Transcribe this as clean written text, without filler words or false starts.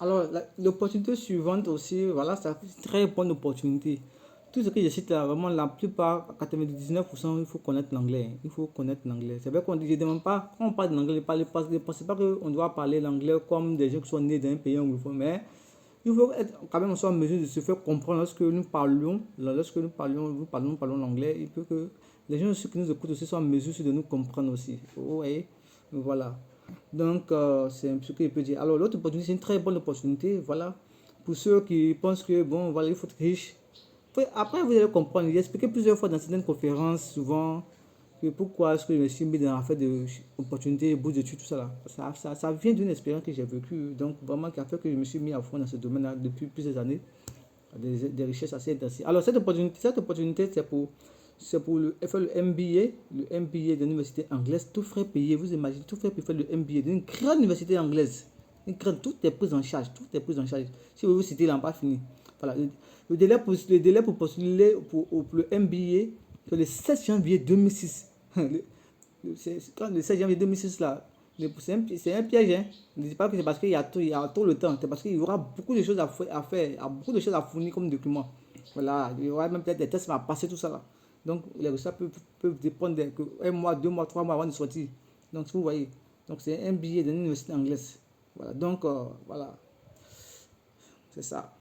Alors, l'opportunité suivante aussi, voilà, c'est une très bonne opportunité. Tout ce que je cite là, vraiment, la plupart, 99%, il faut connaître l'anglais. Il faut connaître l'anglais. C'est vrai qu'on dit, je ne demande pas, quand on parle d'anglais, ne pensez pas qu'on doit parler l'anglais comme des gens qui sont nés dans un pays anglophone, mais il faut être quand même en mesure de se faire comprendre lorsque nous parlons l'anglais. Il peut que les gens qui nous écoutent aussi soient en mesure de nous comprendre aussi. Vous voyez? Voilà. Donc, c'est ce que je peux dire. Alors, l'autre opportunité, c'est une très bonne opportunité. Voilà. Pour ceux qui pensent que, bon, voilà, il faut être riche. Après, vous allez comprendre. J'ai expliqué plusieurs fois dans certaines conférences, souvent, que pourquoi est-ce que je me suis mis dans l'affaire de opportunités, bourse d'études, tout ça là. Ça vient d'une expérience que j'ai vécue. Donc, vraiment, qui a fait que je me suis mis à fond dans ce domaine-là depuis plusieurs années. Des richesses assez intensives. Alors, cette opportunité c'est pour faire le MBA, le MBA de l'université anglaise, tout frais payé. Vous imaginez, tout frais pour faire le MBA d'une grande université anglaise. Une grande, tout est pris en charge, tout est pris en charge. Si vous citez, il n'a pas fini. Voilà. Le délai pour postuler pour le MBA, c'est le 7 janvier 2006. Quand le 16 janvier 2006 là, c'est un piège. Hein. Ne dis pas que c'est parce qu'il y a tout le temps. C'est parce qu'il y aura beaucoup de choses à faire, il y a beaucoup de choses à fournir comme document. Voilà, il y aura même peut-être des tests à passer, tout ça là. Donc les résultats peuvent dépendre d'un mois, 2 mois, 3 mois avant de sortir. Donc vous voyez, donc c'est un billet d'une université anglaise. Voilà, donc voilà, c'est ça.